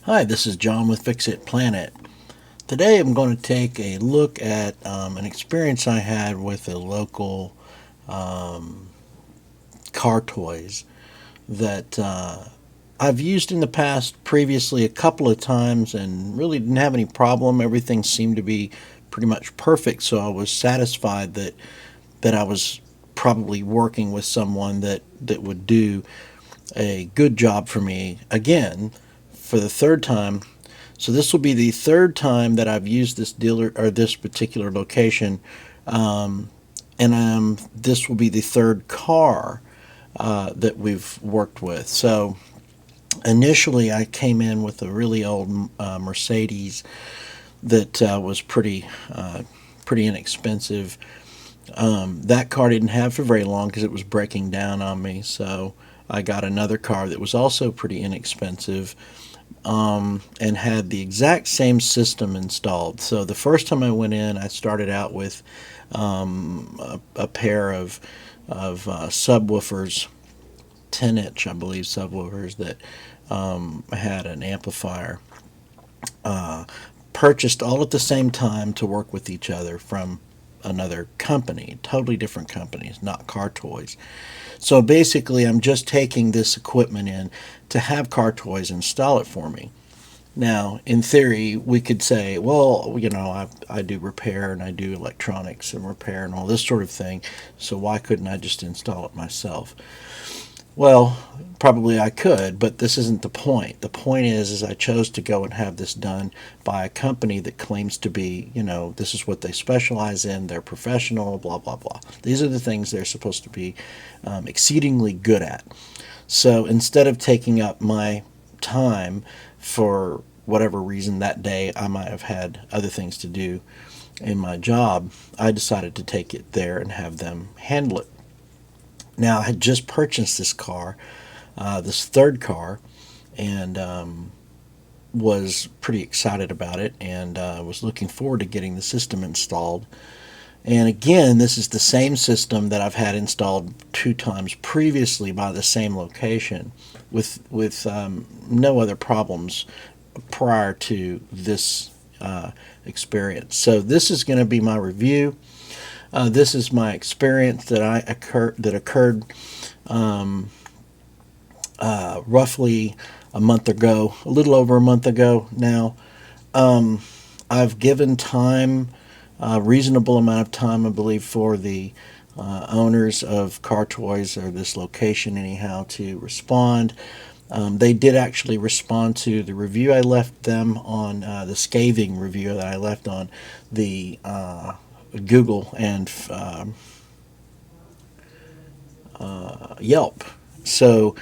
Hi, this is John with Fix It Planet. Today I'm going to take a look at an experience I had with a local um, car toys that I've used in the past previously a couple of times and really didn't have any problem. Everything seemed to be pretty much perfect, so I was satisfied that I was probably working with someone that would do a good job for me again for the third time. So this will be the third time that I've used this dealer or this particular location, um, and this will be the third car that we've worked with. So initially, I came in with a really old Mercedes that was pretty inexpensive. That car didn't have for very long because it was breaking down on me. So I got another car that was also pretty inexpensive, and had the exact same system installed. So the first time I went in, I started out with a pair of subwoofers, 10-inch, I believe, subwoofers that had an amplifier. Uh, Purchased all at the same time to work with each other from another company, totally different companies, not car toys. So basically, I'm just taking this equipment in to have car toys install it for me. Now, in theory, we could say, well, I do repair and I do electronics and repair and all this sort of thing, so why couldn't I just install it myself? Well, probably I could, but this isn't the point. The point is I chose to go and have this done by a company that claims to be, this is what they specialize in, they're professional, blah, blah, blah. These are the things they're supposed to be exceedingly good at. So instead of taking up my time for whatever reason that day, I might have had other things to do in my job, I decided to take it there and have them handle it. Now, I had just purchased this car, this third car, and was pretty excited about it and was looking forward to getting the system installed. And again, this is the same system that I've had installed two times previously by the same location with no other problems prior to this experience. So this is going to be my review. This is my experience that occurred roughly a month ago, a little over a month ago now. I've given time, a reasonable amount of time, I believe, for the owners of car toys or this location, anyhow, to respond. They did actually respond to the review I left them on, the scathing review that I left on the Google and Yelp. So,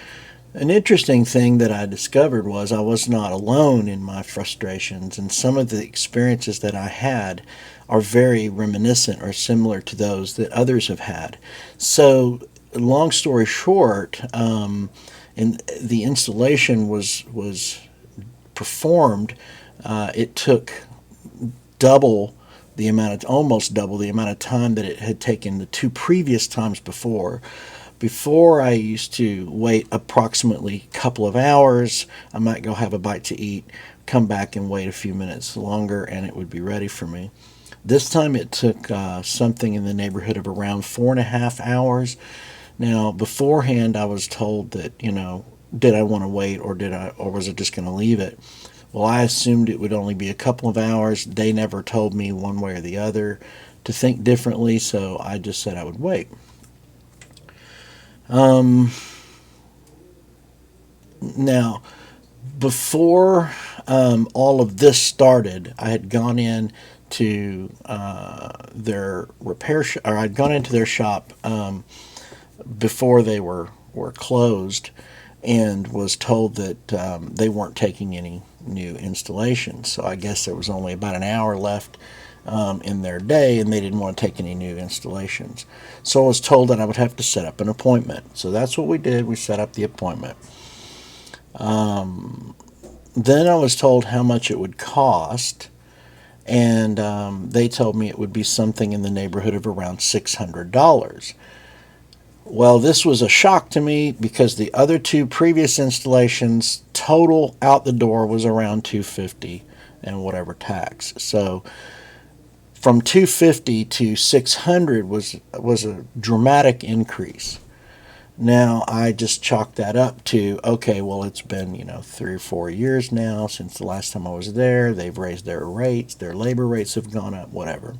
an interesting thing that I discovered was I was not alone in my frustrations, and some of the experiences that I had are very reminiscent or similar to those that others have had. So, long story short, and the installation was performed. It took double almost double the amount of time that it had taken the two previous times before. Before, I used to wait approximately a couple of hours. I might go have a bite to eat, come back and wait a few minutes longer, and it would be ready for me. This time it took something in the neighborhood of around 4.5 hours. Now, beforehand, I was told that, did I want to wait or was I just going to leave it? Well, I assumed it would only be a couple of hours. They never told me one way or the other to think differently, so I just said I would wait. Now, before all of this started, I had gone in to their repair shop, or I'd gone into their shop before they were closed, and was told that they weren't taking any new installations. So I guess there was only about an hour left in their day, and they didn't want to take any new installations. So I was told that I would have to set up an appointment. So that's what we did. We set up the appointment. Then I was told how much it would cost, and they told me it would be something in the neighborhood of around $600. Well, this was a shock to me because the other two previous installations total out the door was around 250 and whatever tax. So from 250 to 600 was a dramatic increase. Now I just chalked that up to, okay, well, it's been 3 or 4 years now since the last time I was there. They've raised their rates, their labor rates have gone up, whatever.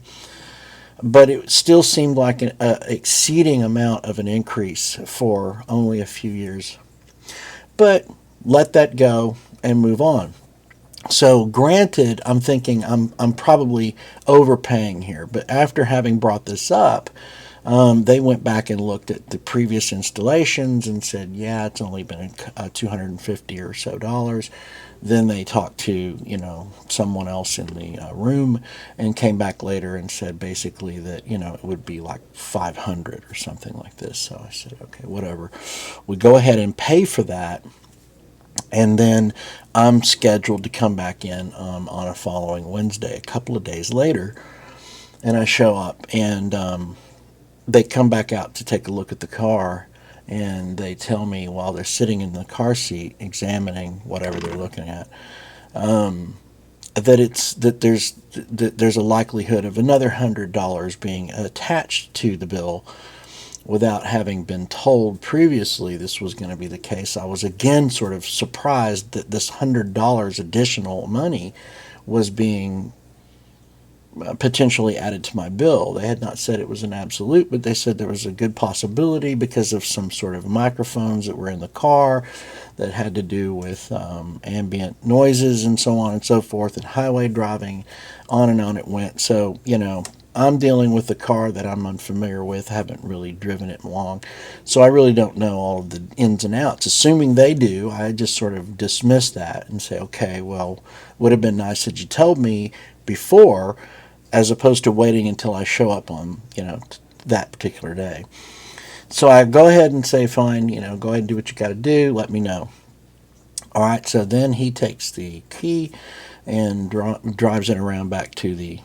But it still seemed like an exceeding amount of an increase for only a few years. But let that go and move on. So granted, I'm thinking I'm probably overpaying here, but after having brought this up, they went back and looked at the previous installations and said, yeah, it's only been $250 or so dollars. Then they talked to someone else in the room and came back later and said basically that it would be like 500 or something like this. So I said, okay, whatever. We go ahead and pay for that. And then I'm scheduled to come back in on a following Wednesday, a couple of days later. And I show up, and they come back out to take a look at the car. And they tell me while they're sitting in the car seat examining whatever they're looking at, that there's a likelihood of another $100 being attached to the bill without having been told previously this was going to be the case. I was again sort of surprised that this $100 additional money was being potentially added to my bill. They had not said it was an absolute, but they said there was a good possibility because of some sort of microphones that were in the car that had to do with ambient noises and so on and so forth, and highway driving, on and on it went. So, I'm dealing with a car that I'm unfamiliar with, haven't really driven it long, so I really don't know all of the ins and outs. Assuming they do, I just sort of dismiss that and say, okay, well, would have been nice had you told me before, as opposed to waiting until I show up on, that particular day. So I go ahead and say, fine, go ahead and do what you got to do, let me know. All right, so then he takes the key and drives it around back to the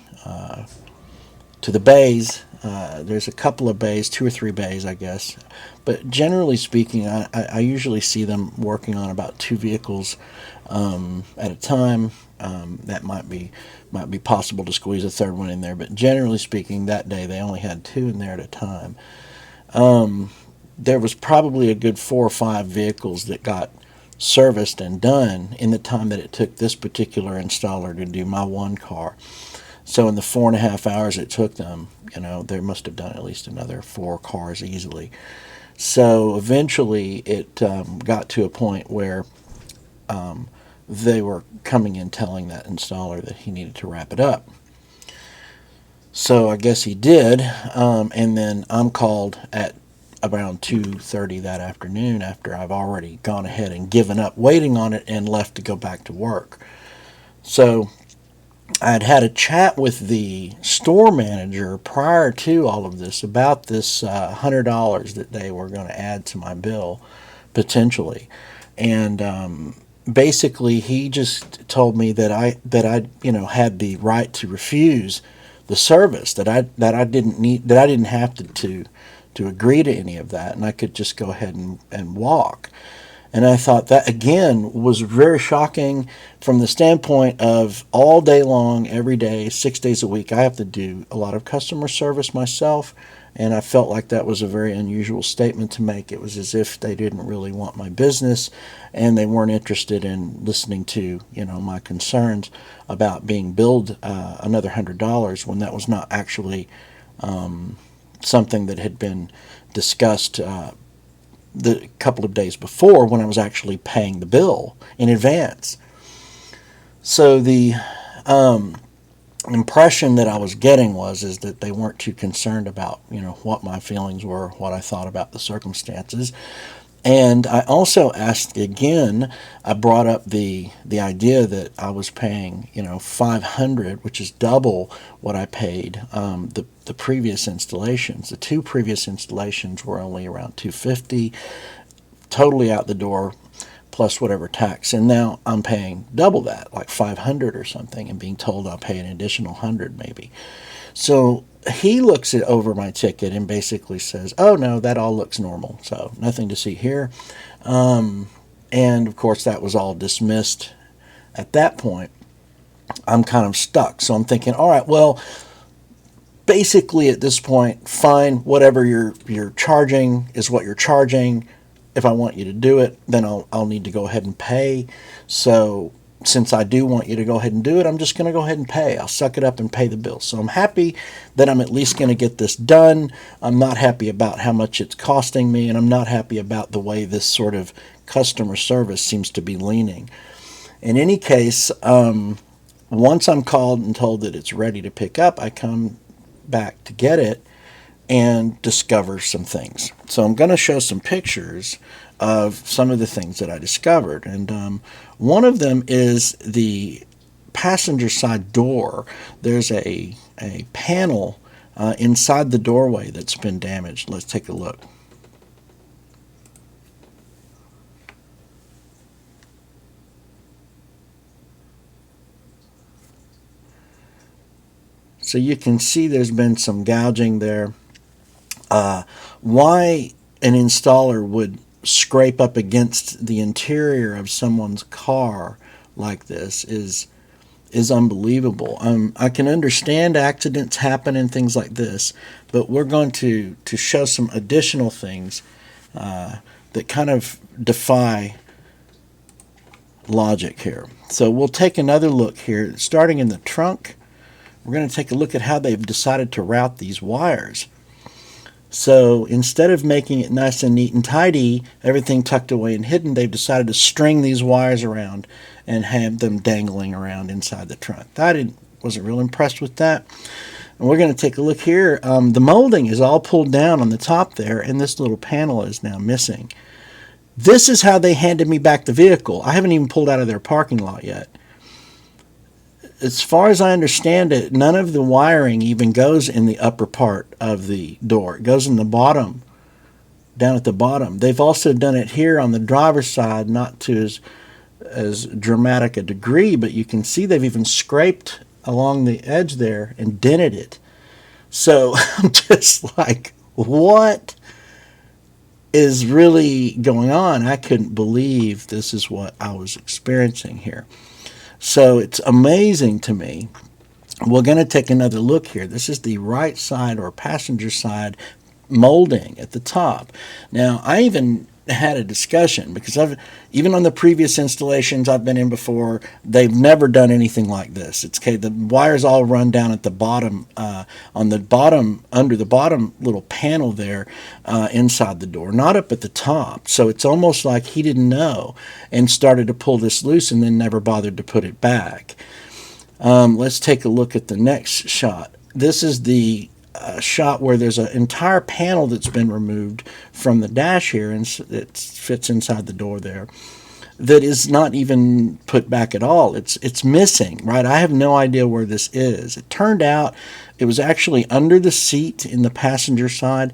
bays. There's a couple of bays, 2 or 3 bays, I guess. But generally speaking, I usually see them working on about 2 vehicles at a time. That might be possible to squeeze a third one in there, but generally speaking, that day they only had 2 in there at a time. There was probably a good 4 or 5 vehicles that got serviced and done in the time that it took this particular installer to do my one car. So in the 4.5 hours it took them, they must have done at least another 4 cars easily. So eventually it got to a point where they were coming in telling that installer that he needed to wrap it up. So I guess he did, and then I'm called at around 2:30 that afternoon after I've already gone ahead and given up waiting on it and left to go back to work. So I'd had a chat with the store manager prior to all of this about this $100 that they were going to add to my bill potentially, and basically he just told me that I had the right to refuse the service, that I didn't have to agree to any of that, and I could just go ahead and walk. And I thought that, again, was very shocking from the standpoint of all day long, every day, 6 days a week. I have to do a lot of customer service myself, and I felt like that was a very unusual statement to make. It was as if they didn't really want my business, and they weren't interested in listening to, my concerns about being billed another $100 when that was not actually something that had been discussed the couple of days before when I was actually paying the bill in advance. So the impression that I was getting is that they weren't too concerned about what my feelings were, what I thought about the circumstances. And I also asked again, I brought up the idea that I was paying $500, which is double what I paid the previous installations. The 2 previous installations were only around $250, totally out the door, plus whatever tax. And now I'm paying double that, like $500 or something, and being told I'll pay an additional $100 maybe. So he looks it over my ticket and basically says, "Oh no, that all looks normal. So nothing to see here." And of course, that was all dismissed at that point. I'm kind of stuck. So I'm thinking, all right, well, basically at this point, fine, whatever you're charging is what you're charging. If I want you to do it, then I'll need to go ahead and pay. So since I do want you to go ahead and do it, I'm just going to go ahead and pay. I'll suck it up and pay the bill. So I'm happy that I'm at least going to get this done. I'm not happy about how much it's costing me, and I'm not happy about the way this sort of customer service seems to be leaning. In any case, once I'm called and told that it's ready to pick up, I come back to get it and discover some things. So I'm going to show some pictures of some of the things that I discovered. And one of them is the passenger side door. There's a panel inside the doorway that's been damaged. Let's take a look. So you can see there's been some gouging there. Why an installer would scrape up against the interior of someone's car like this is unbelievable. I can understand accidents happen and things like this, but we're going to show some additional things that kind of defy logic here. So we'll take another look here, starting in the trunk. We're going to take a look at how they've decided to route these wires. So instead of making it nice and neat and tidy, everything tucked away and hidden, they've decided to string these wires around and have them dangling around inside the trunk. I wasn't real impressed with that. And we're going to take a look here. The molding is all pulled down on the top there, and this little panel is now missing. This is how they handed me back the vehicle. I haven't even pulled out of their parking lot yet. As far as I understand it, none of the wiring even goes in the upper part of the door. It goes in the bottom, down at the bottom. They've also done it here on the driver's side, not to as dramatic a degree, but you can see they've even scraped along the edge there and dented it. So I'm just like, what is really going on? I couldn't believe this is what I was experiencing here. So it's amazing to me. We're going to take another look here. This is the right side or passenger side molding at the top. Now, I even had a discussion because even on the previous installations I've been in before, they've never done anything like this. It's okay. The wires all run down at the bottom, on the bottom, under the bottom little panel there, inside the door, not up at the top. So it's almost like he didn't know and started to pull this loose and then never bothered to put it back. Let's take a look at the next shot. This is the shot where there's an entire panel that's been removed from the dash here, and it fits inside the door there, that is not even put back at all. It's missing, right? I have no idea where this is. It turned out it was actually under the seat in the passenger side,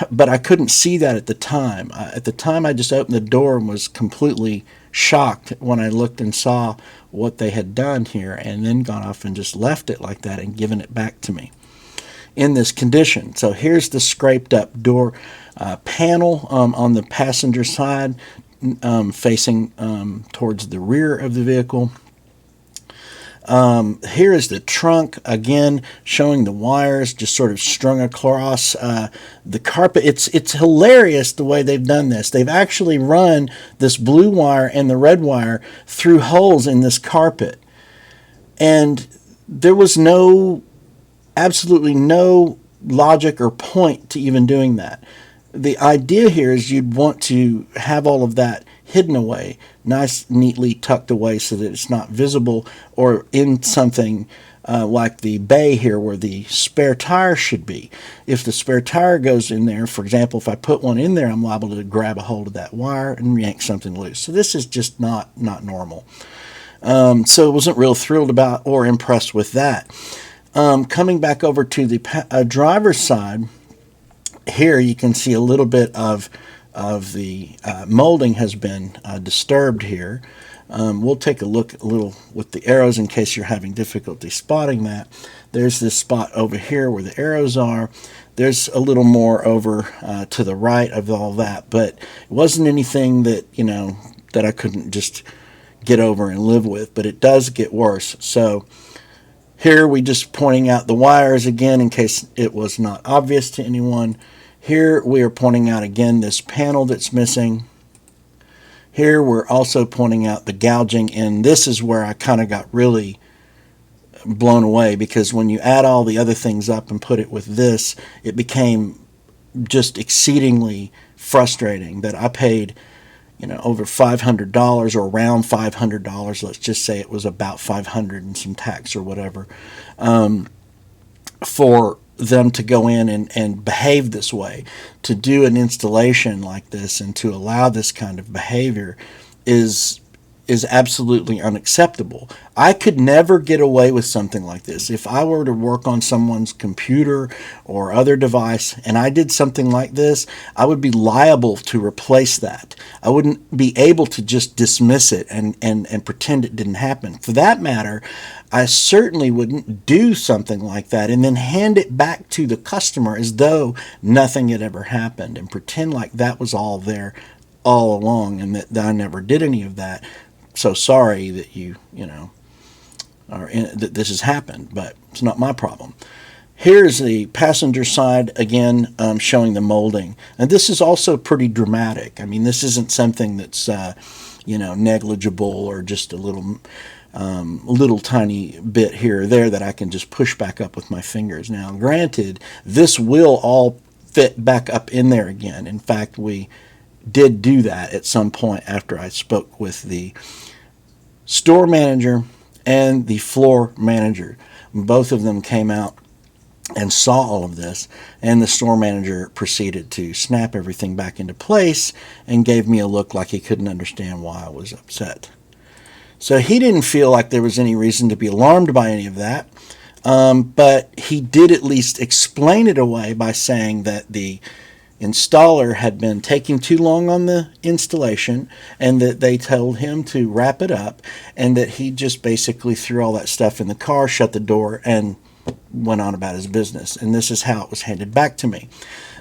but I couldn't see that at the time. At the time, I just opened the door and was completely shocked when I looked and saw what they had done here, and then gone off and just left it like that and given it back to me in this condition. So here's the scraped up door panel on the passenger side, facing towards the rear of the vehicle. Here is the trunk, again showing the wires just sort of strung across the carpet. It's hilarious the way they've done this. They've actually run this blue wire and the red wire through holes in this carpet, and there was absolutely no logic or point to even doing that. The idea here is you'd want to have all of that hidden away, nice, neatly tucked away so that it's not visible, or in something like the bay here where the spare tire should be. If the spare tire goes in there, for example, if I put one in there, I'm liable to grab a hold of that wire and yank something loose. So this is just not normal. So I wasn't real thrilled about or impressed with that. Coming back over to the driver's side, here you can see a little bit of the molding has been disturbed here. We'll take a look a little with the arrows in case you're having difficulty spotting that. There's this spot over here where the arrows are. There's a little more over to the right of all that, but it wasn't anything that, that I couldn't just get over and live with, but it does get worse. So here we just pointing out the wires again in case it was not obvious to anyone. Here we are pointing out again this panel that's missing. Here we're also pointing out the gouging, and this is where I kind of got really blown away, because when you add all the other things up and put it with this, it became just exceedingly frustrating that I paid over $500 or around $500. Let's just say it was about $500 and some tax or whatever, for them to go in and behave this way, to do an installation like this and to allow this kind of behavior is absolutely unacceptable. I could never get away with something like this. If I were to work on someone's computer or other device and I did something like this, I would be liable to replace that. I wouldn't be able to just dismiss it and pretend it didn't happen. For that matter, I certainly wouldn't do something like that and then hand it back to the customer as though nothing had ever happened and pretend like that was all there all along and that I never did any of that. So sorry that that this has happened, but it's not my problem. Here's the passenger side again, showing the molding, and this is also pretty dramatic. I mean, this isn't something that's negligible or just a little tiny bit here or there that I can just push back up with my fingers. Now, granted, this will all fit back up in there again. In fact, we did do that at some point after I spoke with the store manager and the floor manager. Both of them came out and saw all of this, and the store manager proceeded to snap everything back into place and gave me a look like he couldn't understand why I was upset. So he didn't feel like there was any reason to be alarmed by any of that, but he did at least explain it away by saying that the installer had been taking too long on the installation and that they told him to wrap it up, and that he just basically threw all that stuff in the car, shut the door, and went on about his business. And this is how it was handed back to me.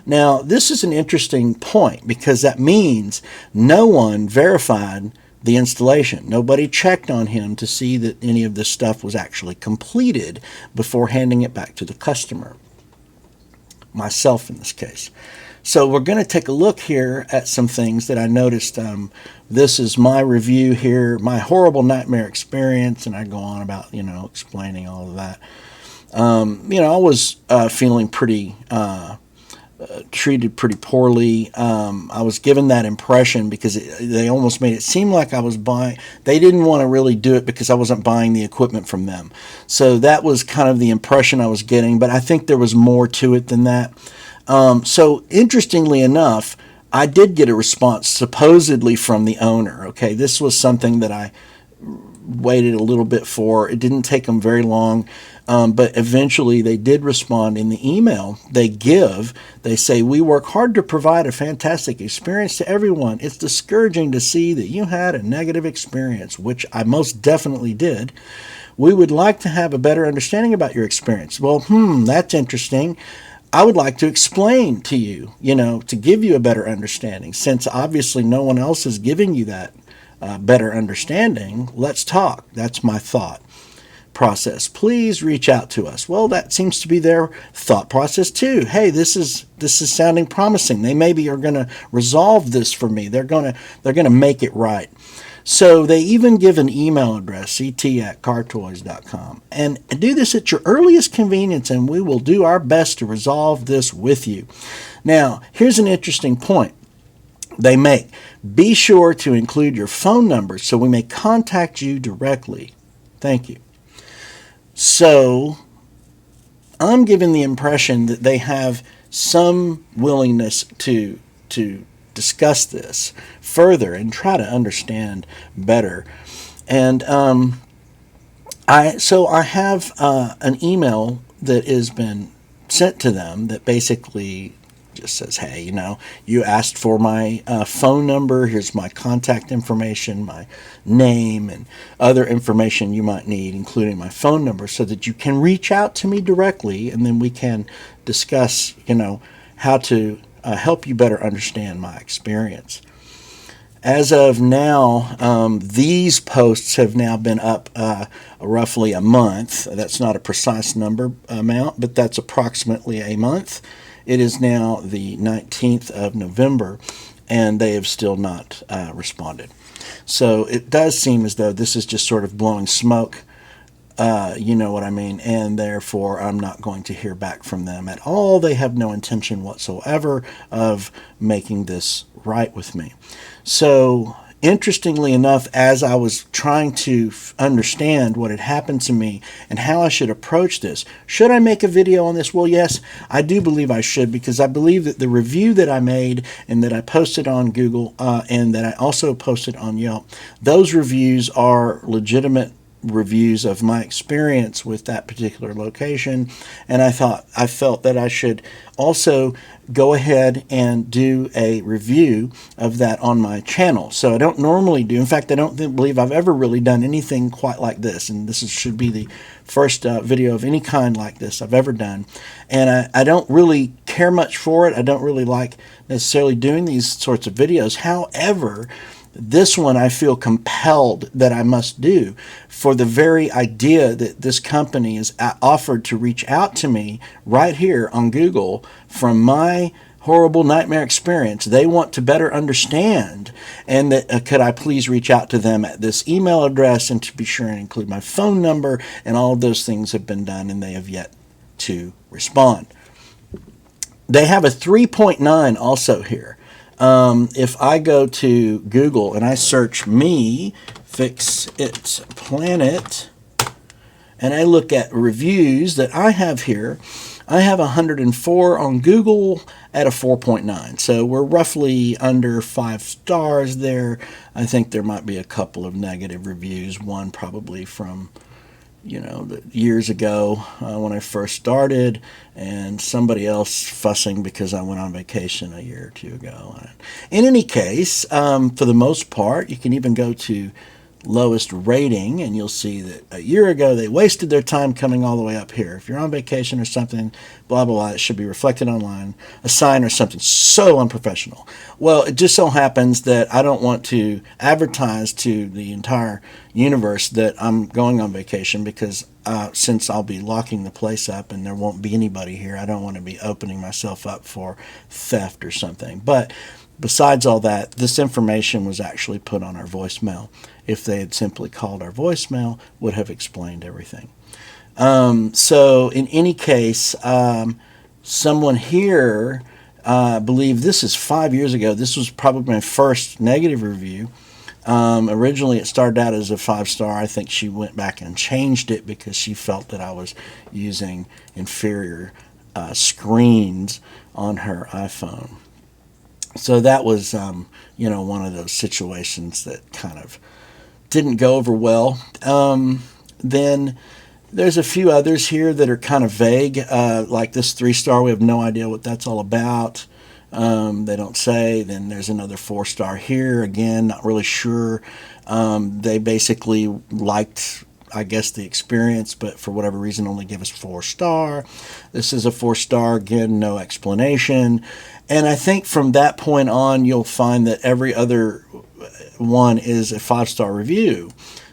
Now, this is an interesting point because that means no one verified the installation. Nobody checked on him to see that any of this stuff was actually completed before handing it back to the customer. Myself in this case. So we're going to take a look here at some things that I noticed. This is my review here, my horrible nightmare experience, and I go on about, explaining all of that. I was feeling pretty treated pretty poorly. I was given that impression because they almost made it seem like I was buying. They didn't want to really do it because I wasn't buying the equipment from them. So that was kind of the impression I was getting, but I think there was more to it than that. So interestingly enough, I did get a response supposedly from the owner. Okay, this was something that I waited a little bit for. It didn't take them very long, but eventually they did respond in the email they give. They say, "We work hard to provide a fantastic experience to everyone. It's discouraging to see that you had a negative experience," which I most definitely did. "We would like to have a better understanding about your experience." Well, that's interesting. I would like to explain to you, to give you a better understanding. Since obviously no one else is giving you that better understanding, let's talk. That's my thought process. Please reach out to us. Well, that seems to be their thought process too. Hey, this is sounding promising. They maybe are going to resolve this for me. They're going to make it right. So they even give an email address, ct@cartoys.com, and do this at your earliest convenience, and we will do our best to resolve this with you. Now, here's an interesting point they make. Be sure to include your phone number so we may contact you directly. Thank you. So I'm given the impression that they have some willingness to discuss this further and try to understand better. And I have an email that has been sent to them that basically just says, hey, you asked for my phone number. Here's my contact information, my name, and other information you might need, including my phone number, so that you can reach out to me directly, and then we can discuss, how to help you better understand my experience. As of now, these posts have now been up roughly a month. That's not a precise amount, but that's approximately a month. It is now the 19th of November, and they have still not responded. So it does seem as though this is just sort of blowing smoke, you know what I mean, and therefore I'm not going to hear back from them at all. They have no intention whatsoever of making this right with me. So interestingly enough, as I was trying to understand what had happened to me and how I should approach this, should I make a video on this? Well, yes, I do believe I should, because I believe that the review that I made and that I posted on Google and that I also posted on Yelp, those reviews are legitimate reviews of my experience with that particular location, and I felt that I should also go ahead and do a review of that on my channel. So I don't normally do, in fact, I don't believe I've ever really done anything quite like this, and should be the first video of any kind like this I've ever done. And I don't really care much for it. I don't really like necessarily doing these sorts of videos. However, this one I feel compelled that I must do, for the very idea that this company has offered to reach out to me right here on Google from my horrible nightmare experience. They want to better understand, and that could I please reach out to them at this email address, and to be sure and include my phone number, and all of those things have been done, and they have yet to respond. They have a 3.9 also here. If I go to Google and I search me, Fix It Planet, and I look at reviews that I have here, I have 104 on Google at a 4.9. So we're roughly under 5 stars there. I think there might be a couple of negative reviews, one probably from years ago when I first started, and somebody else fussing because I went on vacation a year or two ago. In any case, for the most part, you can even go to lowest rating, and you'll see that a year ago they wasted their time coming all the way up here. If you're on vacation or something, blah, blah, blah, it should be reflected online, a sign or something so unprofessional. Well, it just so happens that I don't want to advertise to the entire universe that I'm going on vacation, because since I'll be locking the place up and there won't be anybody here, I don't want to be opening myself up for theft or something. But besides all that, this information was actually put on our voicemail. If they had simply called our voicemail, would have explained everything. So in any case, someone here, I believe this is 5 years ago. This was probably my first negative review. Originally it started out as a 5-star. I think she went back and changed it because she felt that I was using inferior screens on her iPhone. So that was, one of those situations that kind of didn't go over well. Then there's a few others here that are kind of vague, like this 3-star. We have no idea what that's all about. They don't say. Then there's another 4-star here. Again, not really sure. They basically liked, I guess, the experience, but for whatever reason only give us 4-star. This is a 4-star. Again, no explanation. And I think from that point on, you'll find that every other one is a 5-star review.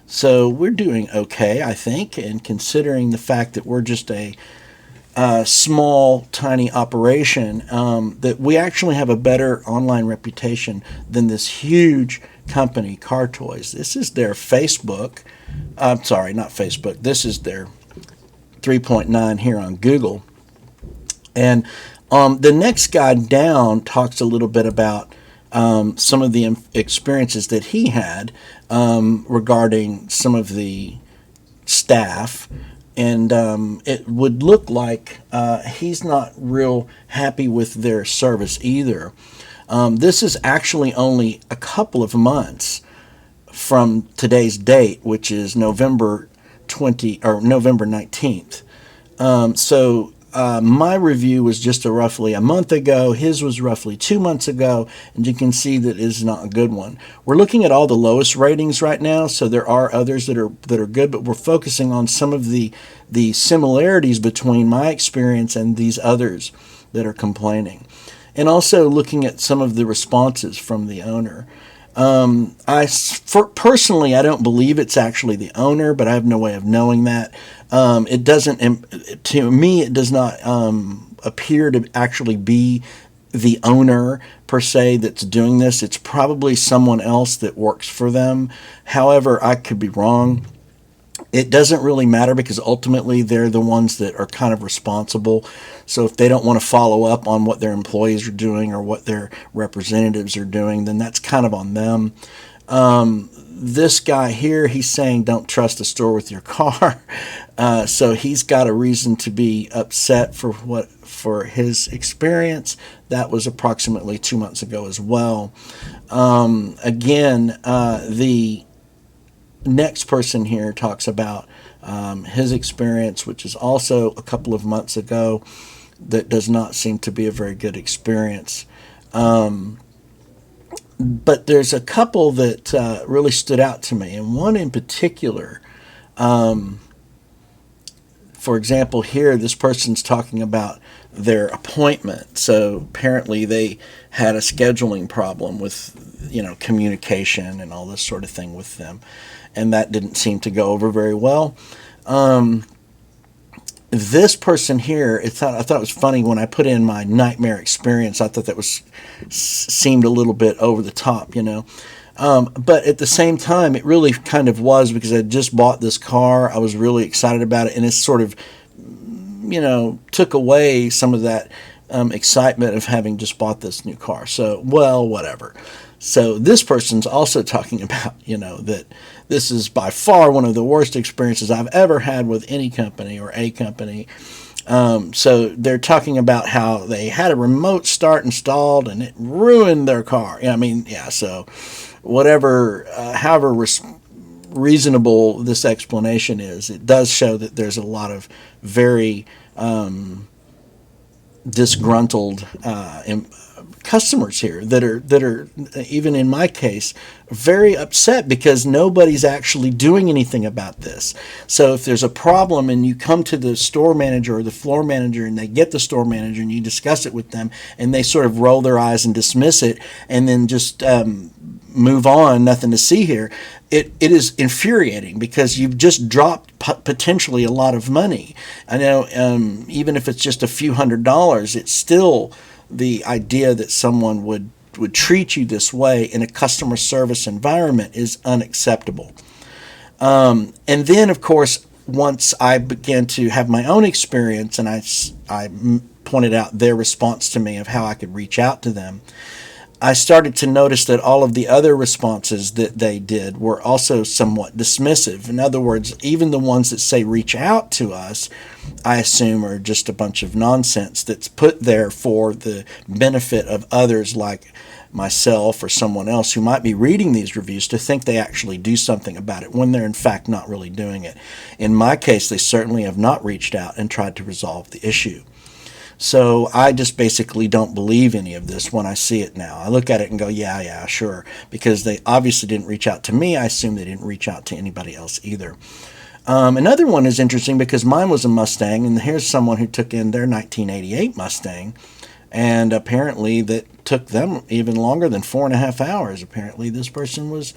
So we're doing okay, I think, and considering the fact that we're just a small, tiny operation, that we actually have a better online reputation than this huge company, Car Toys. This is their Facebook. I'm sorry, not Facebook. This is their 3.9 here on Google. And the next guy down talks a little bit about some of the experiences that he had regarding some of the staff. And it would look like he's not real happy with their service either. This is actually only a couple of months from today's date, which is November 19th. So my review was just roughly a month ago. His was roughly 2 months ago, and you can see that is not a good one. We're looking at all the lowest ratings right now, so there are others that are good, but we're focusing on some of the similarities between my experience and these others that are complaining, and also looking at some of the responses from the owner. Personally, I don't believe it's actually the owner, but I have no way of knowing that. It doesn't, to me, it does not appear to actually be the owner per se that's doing this. It's probably someone else that works for them. However, I could be wrong. It doesn't really matter because ultimately they're the ones that are kind of responsible. So if they don't want to follow up on what their employees are doing or what their representatives are doing, then that's kind of on them. This guy here, he's saying don't trust a store with your car. So he's got a reason to be upset for his experience. That was approximately 2 months ago as well. The next person here talks about his experience, which is also a couple of months ago, that does not seem to be a very good experience. But there's a couple that really stood out to me, and one in particular, for example, here this person's talking about their appointment. So apparently they had a scheduling problem with, communication and all this sort of thing with them, and that didn't seem to go over very well. This person here, I thought it was funny when I put in my nightmare experience. I thought that seemed a little bit over the top, but at the same time, it really kind of was, because I just bought this car. I was really excited about it, and it sort of, took away some of that excitement of having just bought this new car. So, well, whatever. So this person's also talking about, that this is by far one of the worst experiences I've ever had with any company or a company. So they're talking about how they had a remote start installed and it ruined their car. So whatever, however reasonable this explanation is, it does show that there's a lot of very disgruntled customers here that are even in my case very upset because nobody's actually doing anything about this. So if there's a problem and you come to the store manager or the floor manager and they get the store manager and you discuss it with them and they sort of roll their eyes and dismiss it and then just move on, nothing to see here, it is infuriating because you've just dropped potentially a lot of money. I know even if it's just a few $100s, it's still the idea that someone would treat you this way in a customer service environment is unacceptable. And then, of course, once I began to have my own experience and I pointed out their response to me of how I could reach out to them, I started to notice that all of the other responses that they did were also somewhat dismissive. In other words, even the ones that say reach out to us, I assume are just a bunch of nonsense that's put there for the benefit of others like myself or someone else who might be reading these reviews to think they actually do something about it when they're in fact not really doing it. In my case, they certainly have not reached out and tried to resolve the issue. So I just basically don't believe any of this when I see it now. I look at it and go, yeah, sure. Because they obviously didn't reach out to me. I assume they didn't reach out to anybody else either. Another one is interesting because mine was a Mustang, and here's someone who took in their 1988 Mustang, and apparently that took them even longer than 4.5 hours. Apparently this person was,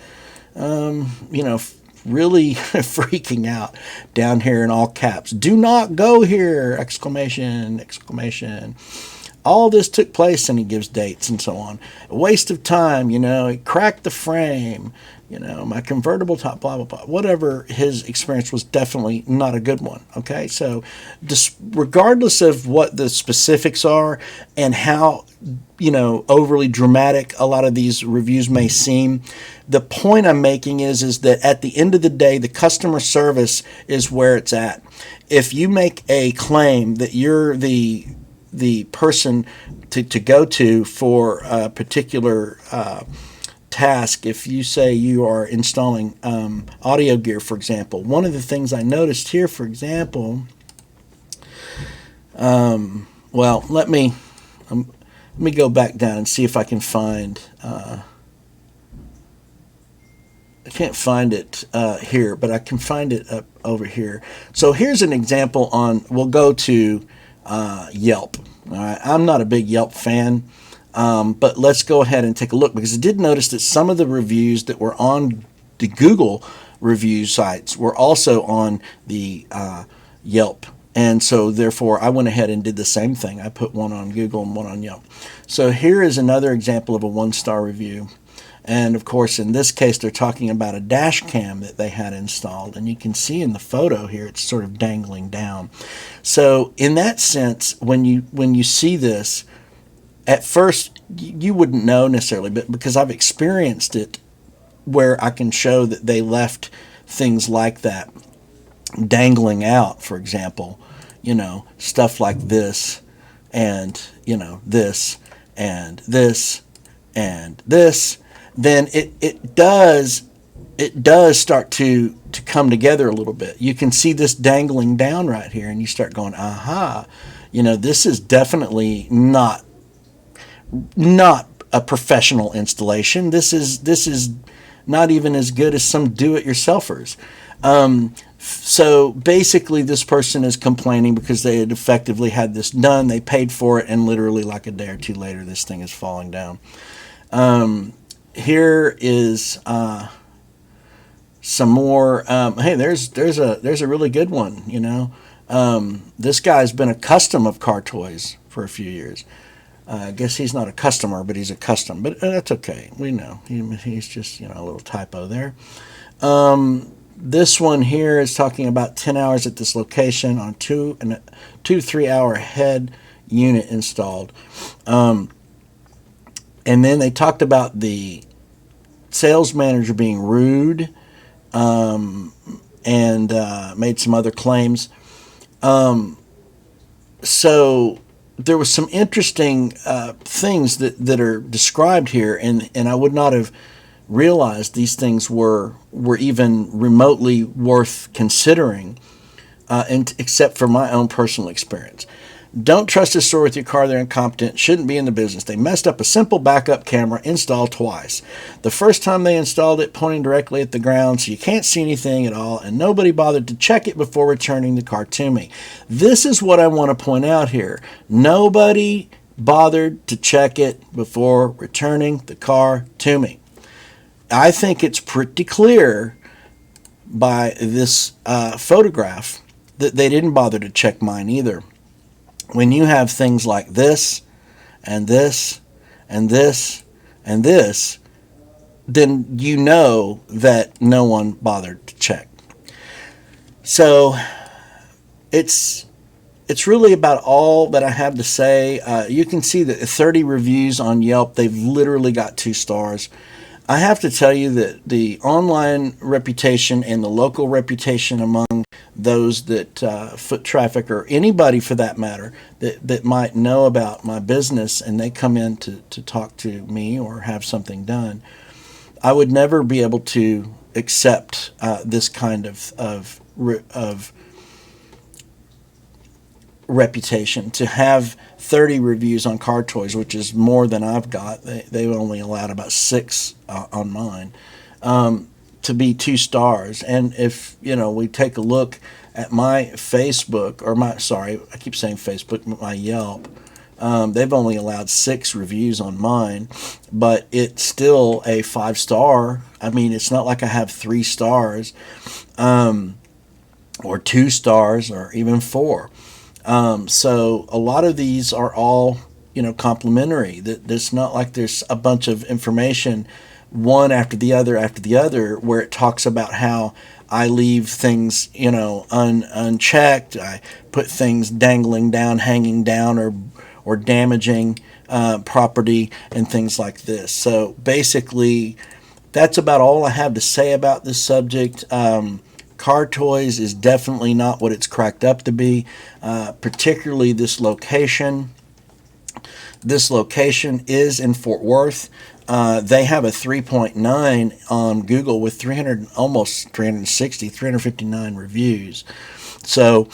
really freaking out down here in all caps. Do not go here! Exclamation, exclamation. All this took place, and he gives dates and so on. A waste of time, it cracked the frame, my convertible top, blah, blah, blah. Whatever his experience was, definitely not a good one, okay? So regardless of what the specifics are and how, overly dramatic a lot of these reviews may seem, the point I'm making is that at the end of the day, the customer service is where it's at. If you make a claim that you're the person to go to for a particular task, if you say you are installing audio gear, for example, one of the things I noticed here, for example, Well, let me go back down and see if I can find. I can't find it here, but I can find it up over here. So here's an example on. We'll go to Yelp. All right, I'm not a big Yelp fan, but let's go ahead and take a look, because I did notice that some of the reviews that were on the Google review sites were also on the Yelp. And so therefore I went ahead and did the same thing. I put one on Google and one on Yelp. So here is another example of a 1-star review. And of course, in this case, they're talking about a dash cam that they had installed. And you can see in the photo here, it's sort of dangling down. So in that sense, when you see this, at first you wouldn't know necessarily, but because I've experienced it, where I can show that they left things like that dangling out, for example, stuff like this, and this and this and this, then it does start to come together a little bit. You can see this dangling down right here, and you start going, aha, this is definitely not a professional installation. This is not even as good as some do-it-yourselfers. So basically, this person is complaining because they had effectively had this done. They paid for it, and literally like a day or two later, this thing is falling down. Here is some more. Hey, there's a really good one. This guy's been a custom of Car Toys for a few years. I guess he's not a customer, but he's a custom. But that's okay. We know he's just a little typo there. This one here is talking about 10 hours at this location on 2 to 3 hour head unit installed. And then they talked about the sales manager being rude, and made some other claims. So there was some interesting things that are described here, and I would not have realized these things were even remotely worth considering, and except for my own personal experience. Don't trust a store with your car. They're incompetent. Shouldn't be in the business. They messed up a simple backup camera installed twice. The first time they installed it pointing directly at the ground, so you can't see anything at all, and nobody bothered to check it before returning the car to me. This is what I want to point out here. Nobody bothered to check it before returning the car to me. I think it's pretty clear by this photograph that they didn't bother to check mine either. When you have things like this and this and this and this, then you know that no one bothered to check. So it's really about all that I have to say. You can see that 30 reviews on Yelp. They've literally got 2 stars. I have to tell you that the online reputation and the local reputation among those that foot traffic, or anybody for that matter, that might know about my business and they come in to talk to me or have something done, I would never be able to accept this kind of reputation. To have 30 reviews on Car Toys, which is more than I've got. They only allowed about 6 on mine, to be 2 stars. And if we take a look at my Facebook, or I keep saying Facebook, my Yelp, they've only allowed 6 reviews on mine, but it's still a 5-star. I mean, it's not like I have 3 stars, or 2 stars, or even 4. So a lot of these are all, complimentary. It's not like there's a bunch of information, one after the other, where it talks about how I leave things, unchecked. I put things dangling down, hanging down, or damaging property and things like this. So basically, that's about all I have to say about this subject. Car Toys is definitely not what it's cracked up to be, particularly this location. This location is in Fort Worth. They have a 3.9 on Google with almost 359 reviews. So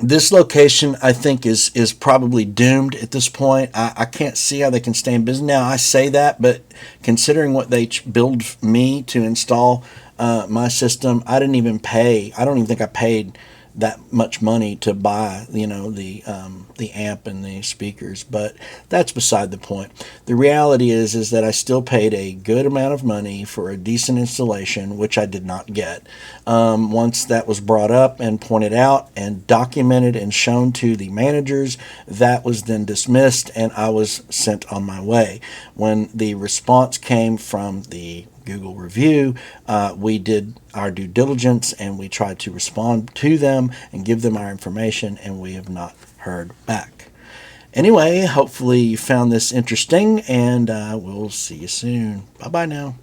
This location, I think, is probably doomed at this point. I can't see how they can stay in business. Now, I say that, but considering what they billed me to install my system, I didn't even pay. I don't even think I paid that much money to buy, the amp and the speakers. But that's beside the point. The reality is that I still paid a good amount of money for a decent installation, which I did not get. Once that was brought up and pointed out and documented and shown to the managers, that was then dismissed, and I was sent on my way. When the response came from the Google review, we did our due diligence and we tried to respond to them and give them our information, and we have not heard back. Anyway, hopefully you found this interesting, and we'll see you soon. Bye bye now.